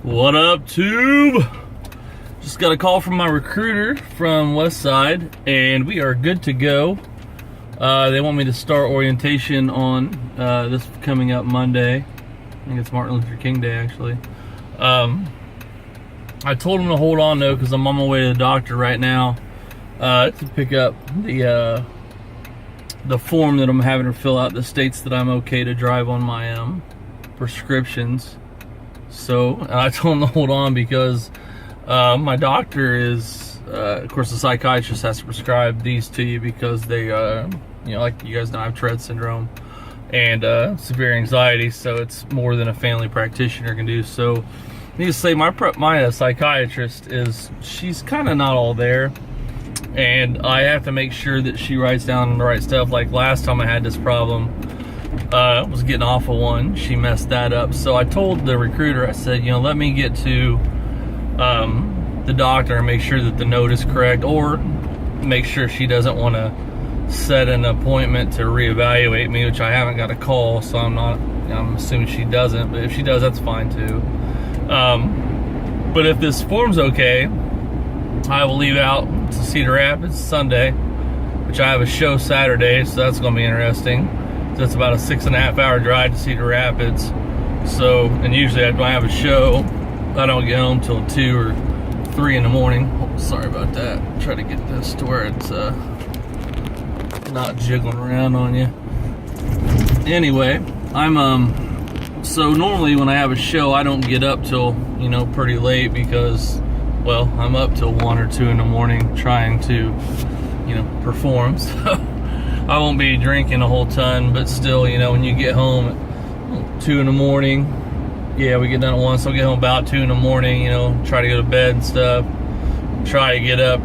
What up, Tube? Just got a call from my recruiter from Westside, and we are good to go. They want me to start orientation on this coming up Monday. I think it's Martin Luther King Day, actually. I told them to hold on though, because I'm on my way to the doctor right now to pick up the form that I'm having her fill out that states that I'm okay to drive on my prescriptions. So I told them to hold on because my doctor is, of course, the psychiatrist has to prescribe these to you because they, like you guys know, I have Tourette syndrome and severe anxiety, so it's more than a family practitioner can do. So needless to say, my psychiatrist she's kind of not all there, and I have to make sure that she writes down the right stuff. Like last time I had this problem, was getting off of one, she messed that up. So I told the recruiter, I said, let me get to the doctor and make sure that the note is correct, or make sure she doesn't want to set an appointment to reevaluate me, which I haven't got a call, so I'm assuming she doesn't, but if she does, that's fine too. But if this form's okay, I will leave out to Cedar Rapids Sunday, which I have a show Saturday, so that's going to be interesting. So it's about a 6.5 hour drive to Cedar Rapids. So, and usually when I have a show, I don't get home till 2 or 3 in the morning. Oh, sorry about that. Try to get this to where it's not jiggling around on you. Anyway, so normally when I have a show, I don't get up till, pretty late because, well, I'm up till 1 or 2 in the morning trying to, perform. So I won't be drinking a whole ton, but still, when you get home at 2 in the morning, yeah, we get done at 1, so I'll get home about 2 in the morning, try to go to bed and stuff. Try to get up,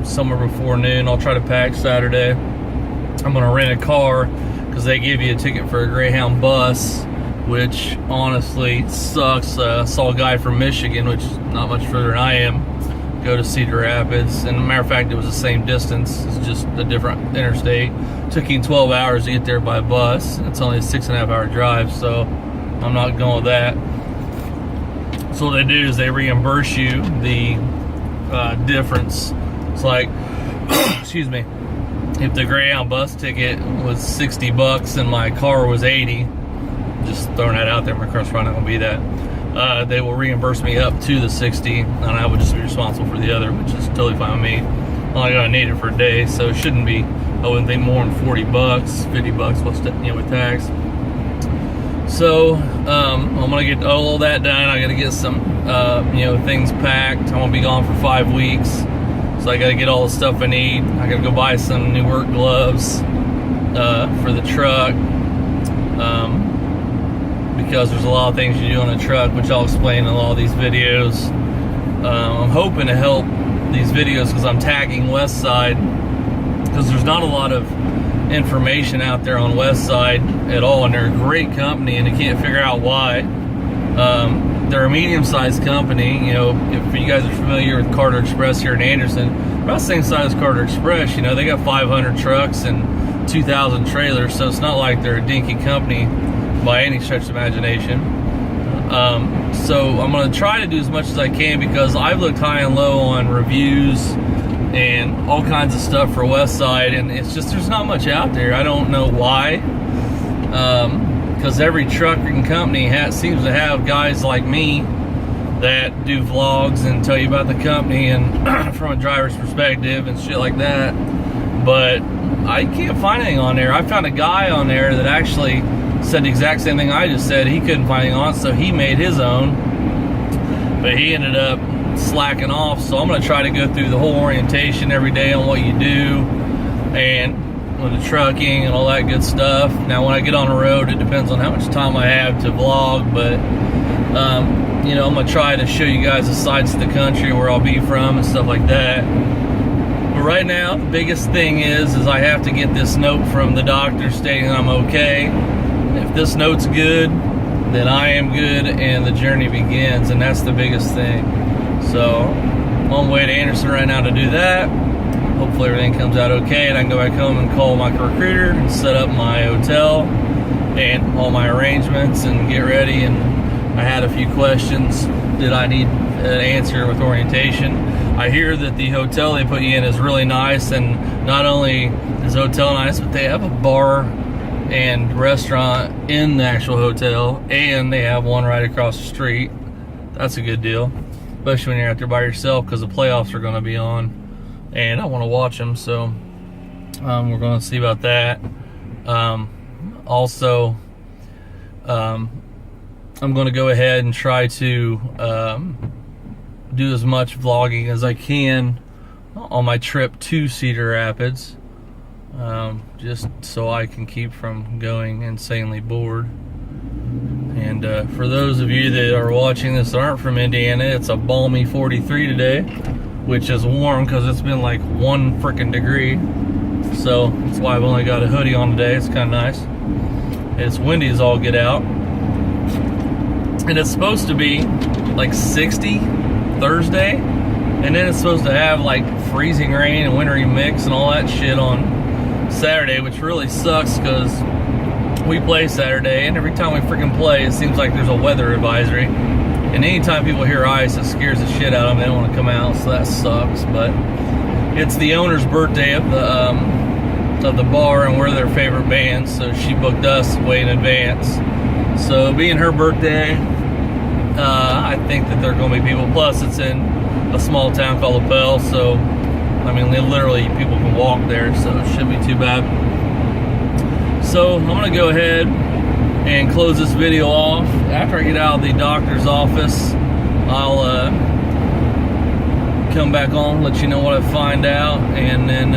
somewhere before noon. I'll try to pack Saturday. I'm gonna rent a car because they give you a ticket for a Greyhound bus, which honestly sucks. I saw a guy from Michigan, which is not much further than I am, go to Cedar Rapids, and as a matter of fact, it was the same distance. It's just a different interstate. Took him 12 hours to get there by bus. It's only a 6.5 hour drive, so I'm not going with that. So what they do is they reimburse you the difference. It's like, excuse me, if the Greyhound bus ticket was $60 and my car was 80, just throwing that out there, my car's probably not gonna be that. They will reimburse me up to the 60, and I would just be responsible for the other, which is totally fine with me. Only gonna need it for a day, so it shouldn't be, I wouldn't think more than $40, $50 plus, with tax. So I'm gonna get all that done. I gotta get some things packed. I'm gonna be gone for 5 weeks, so I gotta get all the stuff I need. I gotta go buy some new work gloves for the truck, because there's a lot of things you do on a truck, which I'll explain in a lot of these videos. I'm hoping to help these videos because I'm tagging Westside, because there's not a lot of information out there on Westside at all, and they're a great company, and I can't figure out why. They're a medium-sized company. If you guys are familiar with Carter Express here in Anderson, about the same size as Carter Express. They got 500 trucks and 2,000 trailers, so it's not like they're a dinky company by any stretch of imagination. So I'm going to try to do as much as I can, because I've looked high and low on reviews and all kinds of stuff for Westside, and it's just, there's not much out there. I don't know why, because every trucking company seems to have guys like me that do vlogs and tell you about the company and from a driver's perspective and shit like that, but I can't find anything on there. I found a guy on there that actually said the exact same thing I just said. He couldn't find anything on it, so he made his own, but he ended up slacking off. So I'm going to try to go through the whole orientation every day on what you do and with the trucking and all that good stuff. Now when I get on the road, it depends on how much time I have to vlog, but I'm going to try to show you guys the sides of the country where I'll be from and stuff like that. But right now, the biggest thing is I have to get this note from the doctor stating I'm okay. If this note's good, then I am good and the journey begins, and that's the biggest thing. So I'm on my way to Anderson right now to do that. Hopefully everything comes out okay, and I can go back home and call my recruiter and set up my hotel and all my arrangements and get ready. And I had a few questions did I need an answer with orientation. I hear that the hotel they put you in is really nice, and not only is the hotel nice, but they have a bar and restaurant in the actual hotel, and they have one right across the street. That's a good deal, especially when you're out there by yourself, because the playoffs are going to be on, and I want to watch them, so we're going to see about that. Also, I'm going to go ahead and try to do as much vlogging as I can on my trip to Cedar Rapids, just so I can keep from going insanely bored. And for those of you that are watching this that aren't from Indiana, it's a balmy 43 today, which is warm because it's been like 1 freaking degree. So that's why I've only got a hoodie on today. It's kind of nice. It's windy as all get out. And it's supposed to be like 60 Thursday, and then it's supposed to have like freezing rain and wintry mix and all that shit on Saturday, which really sucks because we play Saturday, and every time we freaking play, it seems like there's a weather advisory. And anytime people hear ice, it scares the shit out of them. They don't want to come out, so that sucks. But it's the owner's birthday of the bar, and we're their favorite band, so she booked us way in advance. So being her birthday, I think that there are going to be people. Plus, it's in a small town called LaPel, so I mean, literally people can walk there, so it shouldn't be too bad. So I'm going to go ahead and close this video off. After I get out of the doctor's office, I'll come back on, let you know what I find out, and then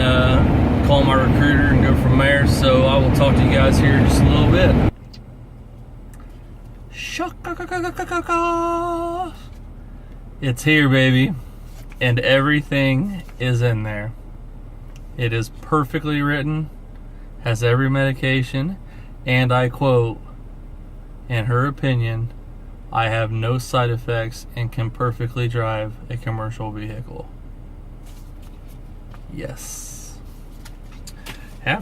call my recruiter and go from there. So I will talk to you guys here in just a little bit. It's here, baby, and everything is in there. It is perfectly written, has every medication, and I quote, in her opinion, I have no side effects and can perfectly drive a commercial vehicle. Yes.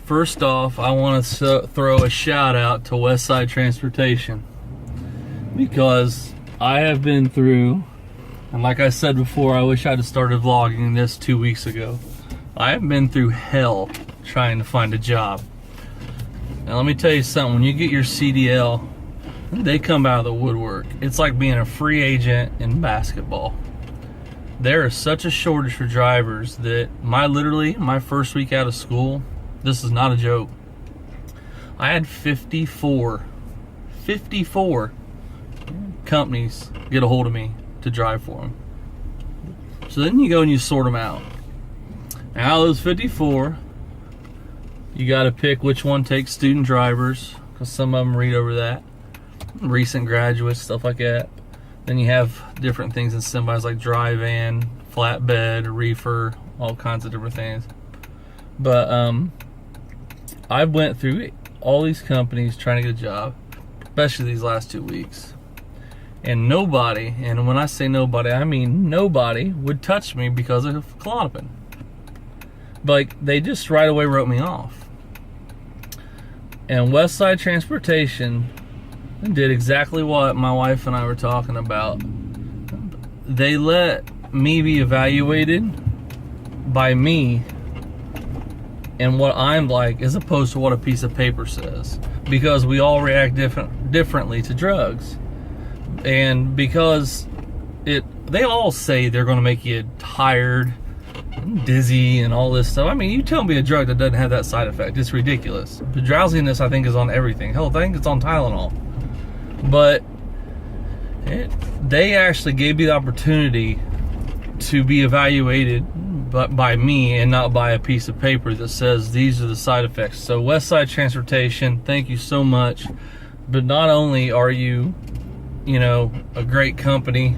First off, I want to throw a shout out to Westside Transportation, because I have been through, and like I said before, I wish I'd have started vlogging this 2 weeks ago. I have been through hell trying to find a job. Now let me tell you something, when you get your CDL, they come out of the woodwork. It's like being a free agent in basketball. There is such a shortage for drivers that my first week out of school, this is not a joke, I had 54 companies get a hold of me to drive for them. So then you go and you sort them out. And out of those 54, you got to pick which one takes student drivers, because some of them read over that, recent graduates, stuff like that. Then you have different things in semis like dry van, flatbed, reefer, all kinds of different things. But I went through all these companies trying to get a job, especially these last 2 weeks. And nobody, and when I say nobody, I mean nobody, would touch me because of Klonopin. Like, they just right away wrote me off. And Westside Transportation did exactly what my wife and I were talking about. They let me be evaluated by me and what I'm like, as opposed to what a piece of paper says. Because we all react differently to drugs. And because they all say they're going to make you tired, dizzy, and all this stuff. I mean, you tell me a drug that doesn't have that side effect. It's ridiculous. The drowsiness, I think, is on everything. Hell, I think it's on Tylenol. But they actually gave me the opportunity to be evaluated by me and not by a piece of paper that says these are the side effects. So Westside Transportation, thank you so much. But not only are you a great company,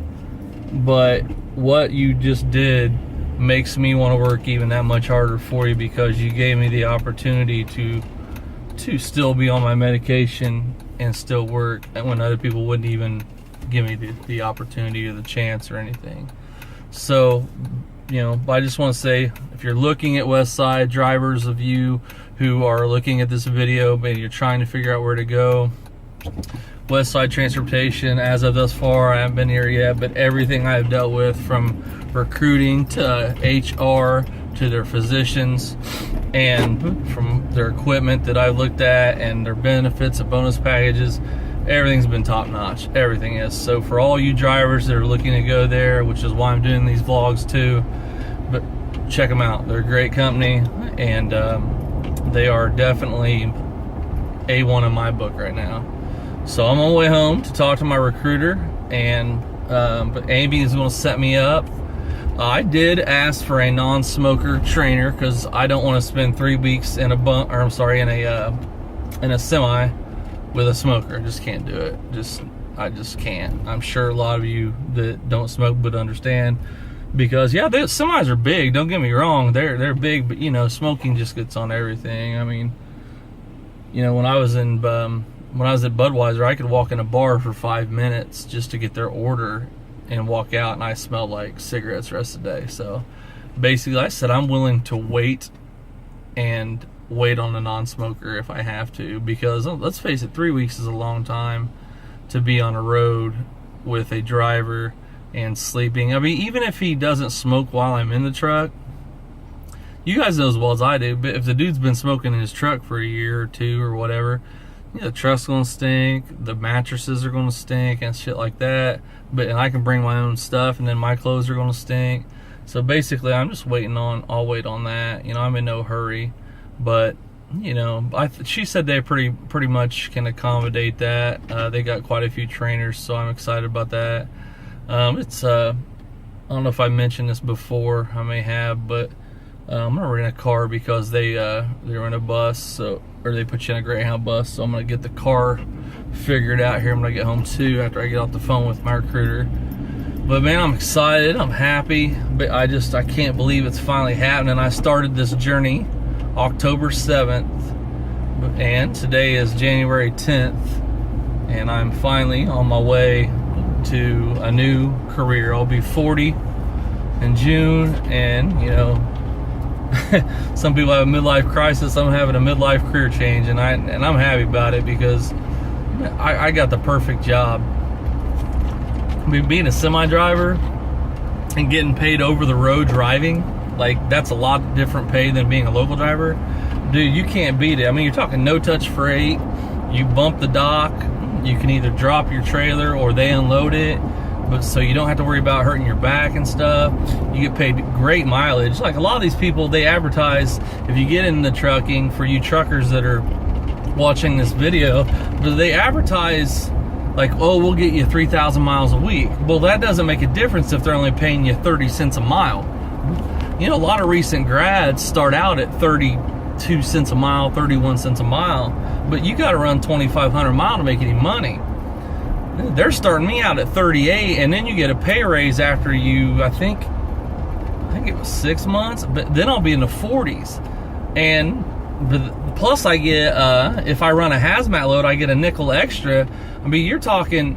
but what you just did makes me want to work even that much harder for you, because you gave me the opportunity to still be on my medication and still work when other people wouldn't even give me the opportunity or the chance or anything. So, I just want to say, if you're looking at Westside, drivers of you who are looking at this video, but you're trying to figure out where to go, West Side Transportation. As of thus far, I haven't been here yet, but everything I've dealt with, from recruiting to HR to their physicians, and from their equipment that I've looked at, and their benefits and bonus packages, everything's been top notch. Everything is. So for all you drivers that are looking to go there, which is why I'm doing these vlogs too, but check them out. They're a great company, and they are definitely A1 in my book right now. So I'm on my way home to talk to my recruiter, and but Amy is going to set me up. I did ask for a non-smoker trainer because I don't want to spend 3 weeks in a in a semi with a smoker. I just can't do it. I just can't. I'm sure a lot of you that don't smoke would understand, because yeah, the semis are big. Don't get me wrong, they're big, but you know, smoking just gets on everything. I mean, you know, when I was at Budweiser, I could walk in a bar for 5 minutes just to get their order and walk out, and I smelled like cigarettes the rest of the day. So basically, I said I'm willing to wait on a non-smoker if I have to, because let's face it, 3 weeks is a long time to be on a road with a driver and sleeping. I mean, even if he doesn't smoke while I'm in the truck, you guys know as well as I do, but if the dude's been smoking in his truck for a year or two or whatever, you know, the truck's gonna stink, the mattresses are gonna stink and shit like that. And I can bring my own stuff, and then my clothes are gonna stink. So basically, I'm just I'll wait on that. You know, I'm in no hurry, but you know, she said they pretty much can accommodate that. They got quite a few trainers, so I'm excited about that. I don't know if I mentioned this before, I may have, but I'm gonna rent a car because they rent a bus, or they put you in a Greyhound bus. So I'm gonna get the car figured out here. I'm gonna get home too after I get off the phone with my recruiter. But man, I'm excited. I'm happy. But I can't believe it's finally happening. I started this journey October 7th, and today is January 10th, and I'm finally on my way to a new career. I'll be 40 in June, and you know, some people have a midlife crisis. I'm having a midlife career change, and I'm happy about it, because I got the perfect job. I mean, being a semi driver and getting paid over the road driving, like, that's a lot different pay than being a local driver. Dude, you can't beat it. I mean, you're talking no touch freight. You bump the dock. You can either drop your trailer or they unload it, but so you don't have to worry about hurting your back and stuff. You get paid great mileage. Like, a lot of these people, they advertise, if you get into trucking, for you truckers that are watching this video, but they advertise like, oh, we'll get you 3,000 miles a week. Well, that doesn't make a difference if they're only paying you 30 cents a mile. You know, a lot of recent grads start out at 32 cents a mile, 31 cents a mile, but you got to run 2,500 miles to make any money. They're starting me out at 38, and then you get a pay raise after I think it was 6 months, but then I'll be in the 40s. And plus I get, if I run a hazmat load, I get a nickel extra. I mean, you're talking,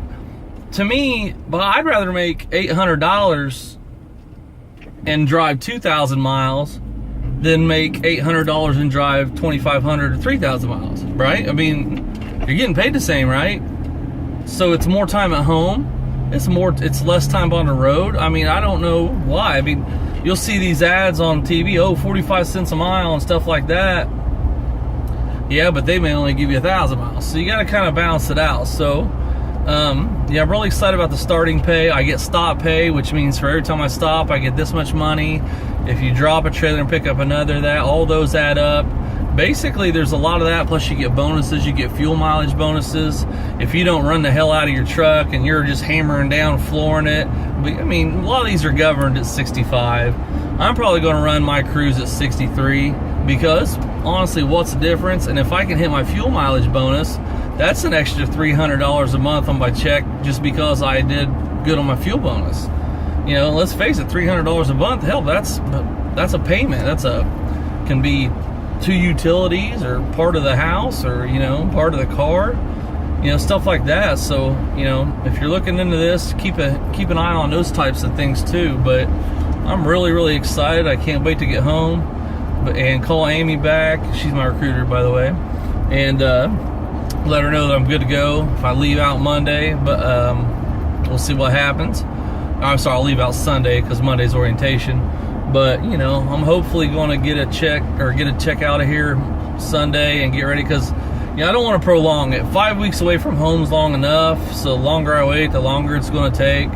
to me, well, I'd rather make $800 and drive 2,000 miles than make $800 and drive 2,500 or 3,000 miles, right? I mean, you're getting paid the same, right? So it's more time at home. It's less time on the road. I mean, I don't know why. I mean, you'll see these ads on TV, 45 cents a mile and stuff like that. Yeah, but they may only give you 1,000 miles. So you got to kind of balance it out. So, yeah, I'm really excited about the starting pay. I get stop pay, which means for every time I stop, I get this much money. If you drop a trailer and pick up another, all those add up. Basically, there's a lot of that, plus you get bonuses. You get fuel mileage bonuses. If you don't run the hell out of your truck and you're just hammering down, flooring it. I mean, a lot of these are governed at 65. I'm probably going to run my cruise at 63, because honestly, what's the difference? And if I can hit my fuel mileage bonus, that's an extra $300 a month on my check, just because I did good on my fuel bonus. You know, let's face it, $300 a month, hell, that's a payment. Can be 2 utilities, or part of the house, or, you know, part of the car, you know, stuff like that. So, you know, if you're looking into this, keep an eye on those types of things too. But I'm really, really excited. I can't wait to get home and call Amy back. She's my recruiter, by the way. And let her know that I'm good to go if I leave out Monday, but we'll see what happens. I'm sorry, I'll leave out Sunday because Monday's orientation. But, you know, I'm hopefully going to get a check out of here Sunday and get ready because, you know, I don't want to prolong it. 5 weeks away from home is long enough. So the longer I wait, the longer it's going to take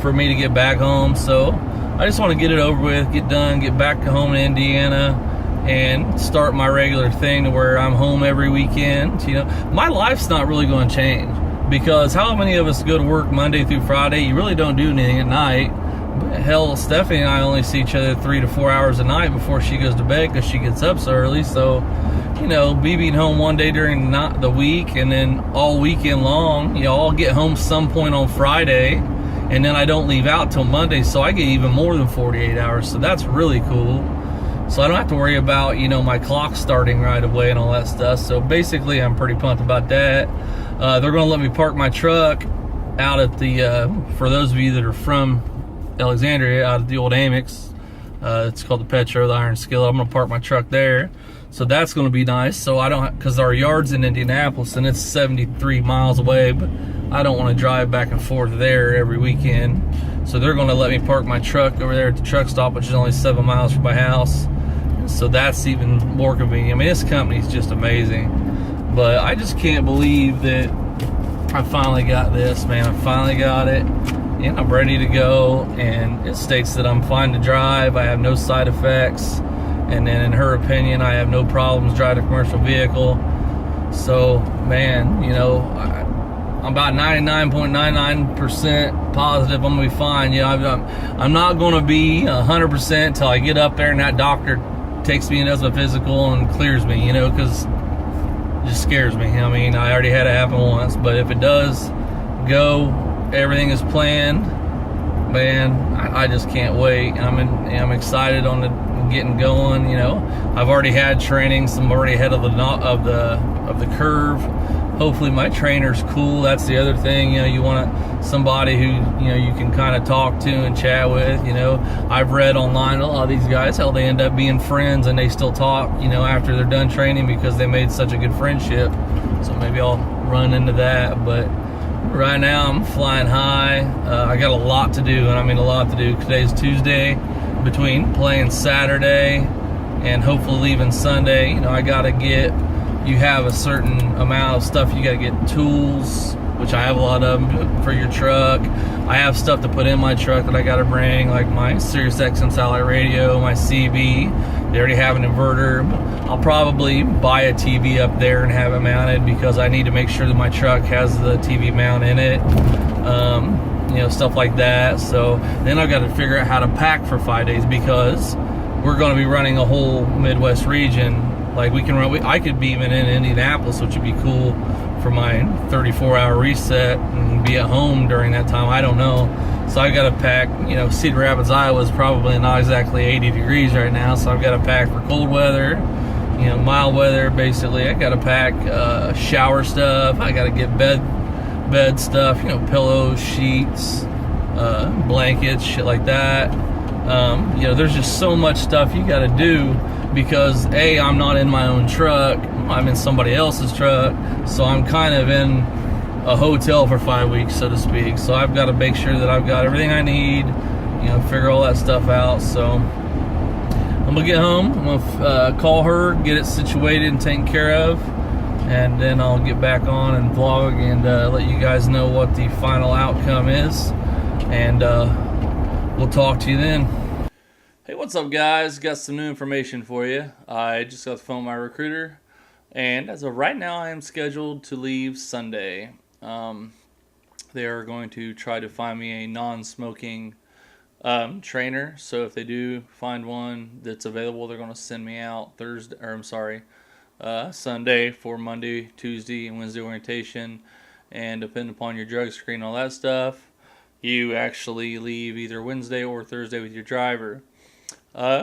for me to get back home. So I just want to get it over with, get done, get back home to Indiana, and start my regular thing to where I'm home every weekend. You know, my life's not really going to change because how many of us go to work Monday through Friday? You really don't do anything at night. Hell, Stephanie and I only see each other 3 to 4 hours a night before she goes to bed because she gets up so early. So, you know, me being home one day during not the week and then all weekend long, you know, I'll get home some point on Friday and then I don't leave out till Monday. So I get even more than 48 hours. So that's really cool. So I don't have to worry about, you know, my clock starting right away and all that stuff. So basically, I'm pretty pumped about that. They're going to let me park my truck out at the, for those of you that are from Alexandria, out of the old Amex. It's called the Petro, the Iron Skillet. I'm going to park my truck there. So that's going to be nice. So I don't, because our yard's in Indianapolis and it's 73 miles away, but I don't want to drive back and forth there every weekend. So they're going to let me park my truck over there at the truck stop, which is only 7 miles from my house. So that's even more convenient. I mean, this company's just amazing. But I just can't believe that I finally got this, man. I finally got it, and I'm ready to go. And it states that I'm fine to drive. I have no side effects. And then in her opinion, I have no problems driving a commercial vehicle. So, man, you know, I'm about 99.99% positive I'm going to be fine. You know, I'm not going to be 100% until I get up there and that doctor takes me and does my physical and clears me, you know, because it just scares me. I mean, I already had it happen once, but if it does go, everything is planned, man, I just can't wait. I'm excited on getting going. You know, I've already had training, so I'm already ahead of the curve. Hopefully my trainer's cool. That's the other thing. You know, you want somebody who, you know, you can kind of talk to and chat with. You know, I've read online a lot of these guys, how they end up being friends and they still talk, you know, after they're done training because they made such a good friendship. So maybe I'll run into that. But right now I'm flying high. I got a lot to do, and I mean a lot to do. Today's Tuesday. Between playing Saturday and hopefully leaving Sunday, you know, I got to get, you have a certain amount of stuff. You got to get tools, which I have a lot of them for your truck. I have stuff to put in my truck that I got to bring, like my Sirius XM satellite radio, my CB. They already have an inverter. I'll probably buy a TV up there and have it mounted because I need to make sure that my truck has the TV mount in it. You know, stuff like that. So then I've got to figure out how to pack for 5 days because we're going to be running a whole Midwest region. Like I could be even in Indianapolis, which would be cool for my 34-hour reset and be at home during that time. I don't know. So I've got to pack, you know, Cedar Rapids, Iowa is probably not exactly 80 degrees right now. So I've got to pack for cold weather, you know, mild weather, basically. I got to pack shower stuff. I got to get bed stuff, you know, pillows, sheets, blankets, shit like that. You know, there's just so much stuff you got to do because A, I'm not in my own truck, I'm in somebody else's truck, so I'm kind of in a hotel for 5 weeks, so to speak. So I've got to make sure that I've got everything I need, you know, figure all that stuff out. So I'm gonna get home, I'm gonna call her, get it situated and taken care of, and then I'll get back on and vlog and let you guys know what the final outcome is, and we'll talk to you then. Hey, what's up, guys? Got some new information for you. I just got the phone with my recruiter, and as of right now, I am scheduled to leave Sunday. They are going to try to find me a non-smoking trainer, so if they do find one that's available, they're going to send me out Sunday for Monday, Tuesday, and Wednesday orientation, and depending upon your drug screen and all that stuff, you actually leave either Wednesday or Thursday with your driver.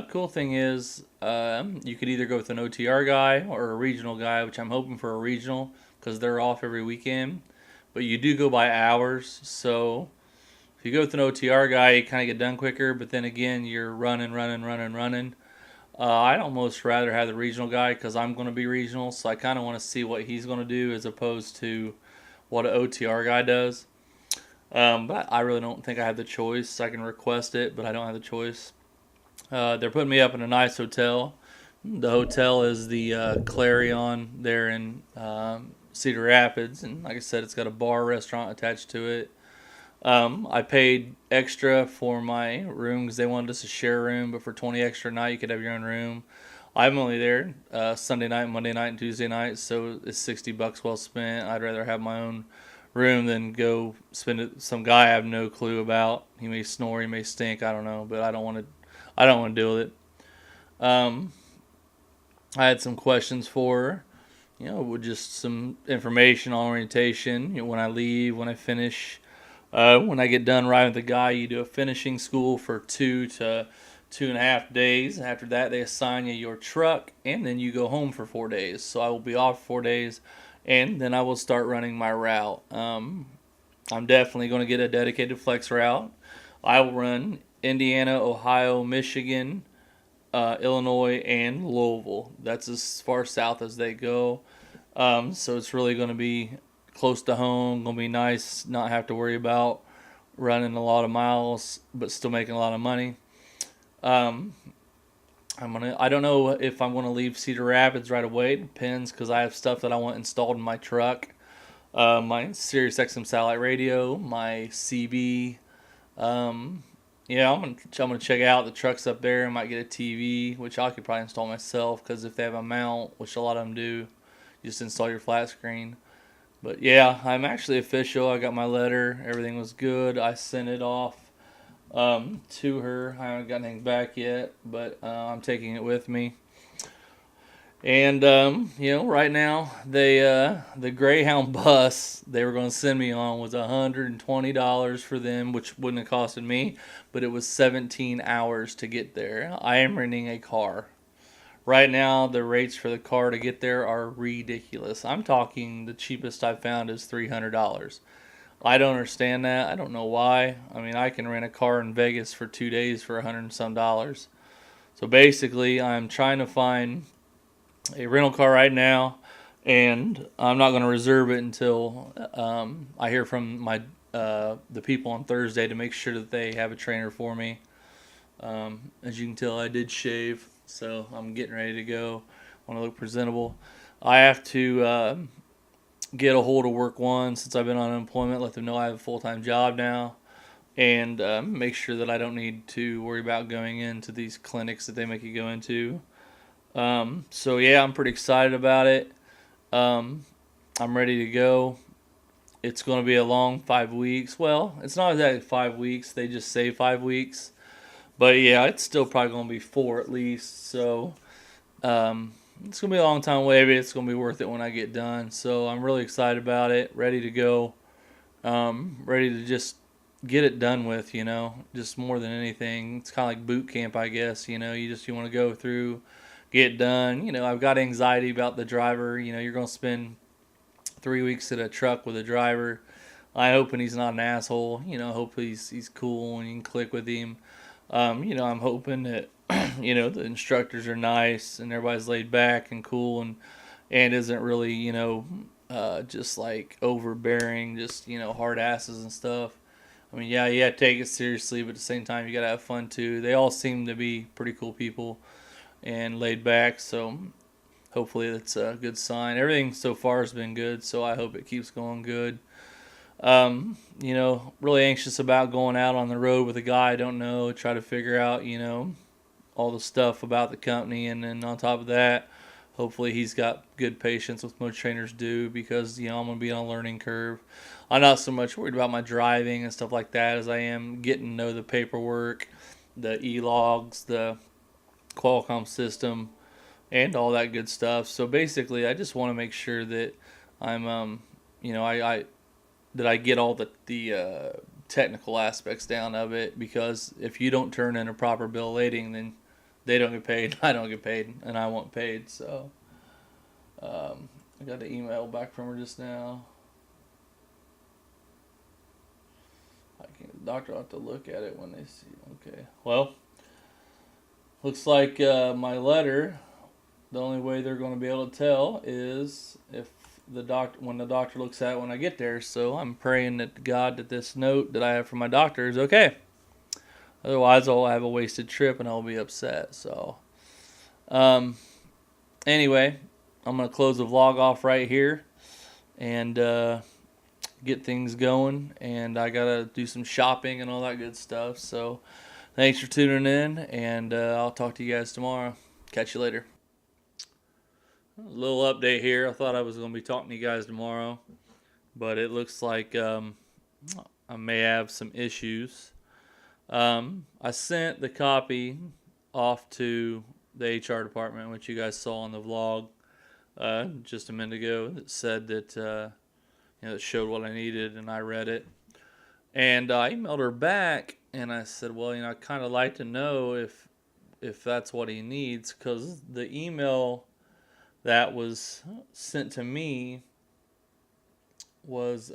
Cool thing is, you could either go with an OTR guy or a regional guy, which I'm hoping for a regional because they're off every weekend, but you do go by hours, so if you go with an OTR guy, you kind of get done quicker, but then again, you're running. I'd almost rather have the regional guy because I'm going to be regional, so I kind of want to see what he's going to do as opposed to what an OTR guy does. But I really don't think I have the choice. I can request it, but I don't have the choice. They're putting me up in a nice hotel. The hotel is the Clarion there in Cedar Rapids, and like I said, it's got a bar restaurant attached to it. I paid extra for my room because they wanted us to share a room, but for 20 extra a night, you could have your own room. I'm only there Sunday night, Monday night, and Tuesday night, so it's $60 well spent. I'd rather have my own room than go spend it with some guy I have no clue about. He may snore, he may stink, I don't know, but I don't want to. I don't want to deal with it. Um, I had some questions for her, with just some information on orientation. When I leave, when I finish, when I get done riding with the guy, you do a finishing school for 2 to 2.5 days. After that, they assign you your truck, and then you go home for 4 days. So I will be off 4 days, and then I will start running my route. I'm definitely going to get a dedicated flex route. I will run Indiana, Ohio, Michigan, Illinois, and Louisville. That's as far south as they go. So it's really going to be close to home. Going to be nice, not have to worry about running a lot of miles, but still making a lot of money. Um, I don't know if I'm gonna leave Cedar Rapids right away. It depends because I have stuff that I want installed in my truck. My Sirius XM satellite radio, my CB. Um, yeah, I'm gonna check out the trucks up there. I might get a TV, which I could probably install myself because if they have a mount, which a lot of them do, you just install your flat screen. But yeah, I'm actually official. I got my letter. Everything was good. I sent it off to her. I haven't got anything back yet, but I'm taking it with me. And right now the Greyhound bus they were going to send me on was $120 for them, which wouldn't have costed me, but it was 17 hours to get there. I am renting a car. Right now, the rates for the car to get there are ridiculous. I'm talking the cheapest I've found is $300. I don't understand that. I don't know why. I mean, I can rent a car in Vegas for 2 days for 100 and some dollars. So basically, I'm trying to find a rental car right now, and I'm not going to reserve it until I hear from the people on Thursday to make sure that they have a trainer for me. As you can tell, I did shave, so I'm getting ready to go. I want to look presentable. I have to get a hold of Work One since I've been on unemployment, let them know I have a full-time job now, and make sure that I don't need to worry about going into these clinics that they make you go into. So yeah, I'm pretty excited about it. Um, I'm ready to go. It's going to be a long 5 weeks. Well, it's not exactly 5 weeks. They just say 5 weeks. But yeah, it's still probably going to be 4 at least. So it's going to be a long time away, but it's going to be worth it when I get done. So I'm really excited about it. Ready to go. Ready to just get it done with, just more than anything. It's kind of like boot camp, I guess. You want to go through, get done. I've got anxiety about the driver. You're going to spend 3 weeks at a truck with a driver. I hoping he's not an asshole. Hopefully he's cool and you can click with him. I'm hoping that the instructors are nice and everybody's laid back and cool and isn't really just like overbearing, just hard asses and stuff. I mean, yeah, take it seriously, but at the same time, you gotta have fun too. They all seem to be pretty cool people and laid back, so hopefully that's a good sign. Everything so far has been good, so I hope it keeps going good. Really anxious about going out on the road with a guy I don't know, try to figure out, all the stuff about the company, and then on top of that, hopefully he's got good patience with most trainers do because, I'm going to be on a learning curve. I'm not so much worried about my driving and stuff like that as I am getting to know the paperwork, the e-logs, the Qualcomm system, and all that good stuff. So basically, I just want to make sure that I'm, I that I get all the technical aspects down of it, because if you don't turn in a proper bill of lading, then they don't get paid, I don't get paid, and I want paid. So I got an email back from her just now. The doctor will have to look at it when they see. Okay. Well, Looks like my letter, the only way they're going to be able to tell is if when the doctor looks at it when I get there. So I'm praying that God that this note that I have from my doctor is okay. Otherwise, I'll have a wasted trip and I'll be upset. So, um, anyway, I'm gonna close the vlog off right here and get things going. And I gotta do some shopping and all that good stuff. So, thanks for tuning in, and I'll talk to you guys tomorrow. Catch you later. A little update here. I thought I was going to be talking to you guys tomorrow, but it looks like I may have some issues. I sent the copy off to the HR department, which you guys saw on the vlog just a minute ago. That said that it showed what I needed, and I read it. And I emailed her back, and I said, well, I'd kind of like to know if that's what he needs, because the email that was sent to me was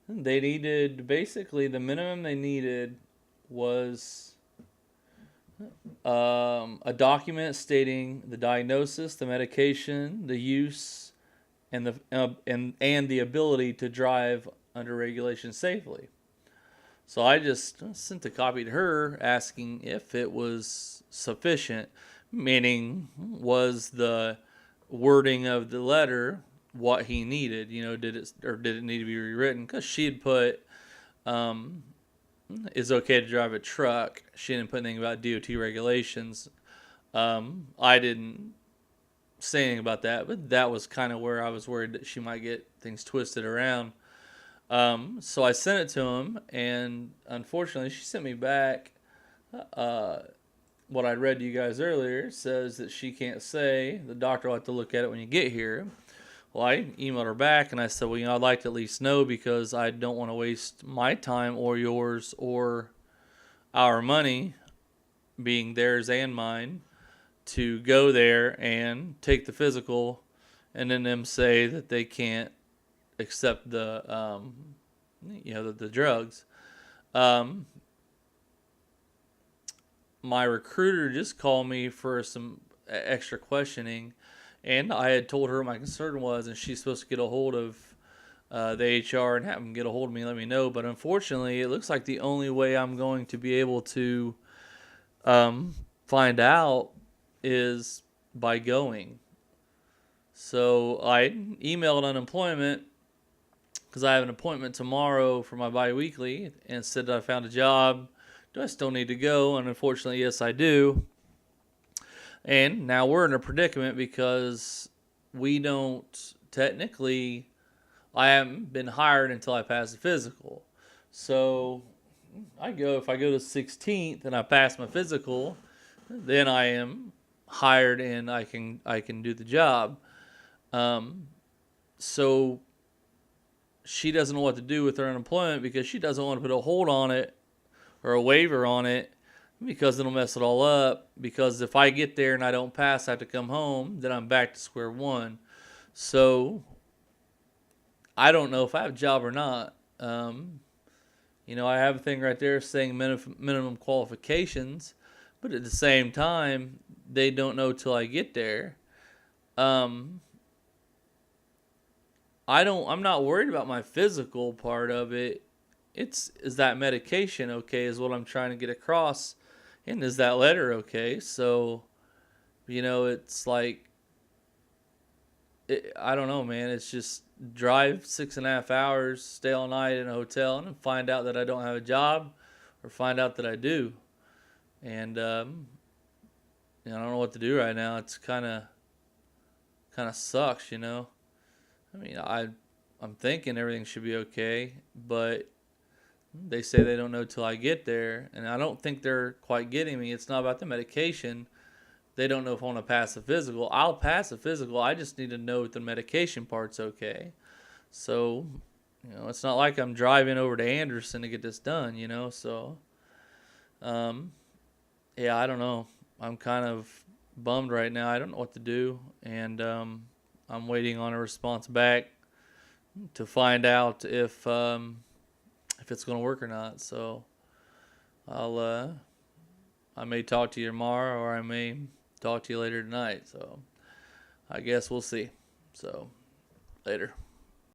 they needed, basically the minimum they needed was a document stating the diagnosis, the medication, the use, and the ability to drive under regulation safely. So I just sent a copy to her asking if it was sufficient, meaning was the wording of the letter what he needed. Did it need to be rewritten? Because she had put is okay to drive a truck. She didn't put anything about DOT regulations. I didn't say anything about that, but that was kind of where I was worried that she might get things twisted around. So I sent it to him, and unfortunately, she sent me back what I read to you guys earlier. It says that she can't say. The doctor will have to look at it when you get here. Well, I emailed her back, and I said, well, I'd like to at least know, because I don't want to waste my time or yours or our money, being theirs and mine, to go there and take the physical, and then them say that they can't accept the the drugs. My recruiter just called me for some extra questioning, and I had told her my concern was, and she's supposed to get a hold of the HR and have them get a hold of me and let me know. But unfortunately, it looks like the only way I'm going to be able to find out is by going. So I emailed unemployment, because I have an appointment tomorrow for my bi-weekly, and said that I found a job. Do I still need to go? And unfortunately, yes, I do. And now we're in a predicament because we don't technically, I haven't been hired until I pass the physical. So if I go to 16th and I pass my physical, then I am hired and I can do the job. So she doesn't know what to do with her unemployment, because she doesn't want to put a hold on it or a waiver on it, because it'll mess it all up. Because if I get there and I don't pass, I have to come home, then I'm back to square one. So I don't know if I have a job or not. I have a thing right there saying minimum qualifications, but at the same time, they don't know till I get there. I'm not worried about my physical part of it. Is that medication okay, is what I'm trying to get across. And is that letter okay? So, it's like, I don't know, man. It's just drive 6.5 hours, stay all night in a hotel, and find out that I don't have a job, or find out that I do. And, I don't know what to do right now. It's kind of sucks, I mean, I'm thinking everything should be okay, but they say they don't know till I get there, and I don't think they're quite getting me. It's not about the medication. They don't know if I want to pass the physical. I'll pass the physical. I just need to know if the medication part's okay. So, it's not like I'm driving over to Anderson to get this done, So, yeah, I don't know. I'm kind of bummed right now. I don't know what to do, and I'm waiting on a response back to find out if it's going to work or not. So I'll I may talk to you tomorrow, or I may talk to you later tonight. So I guess we'll see. So later.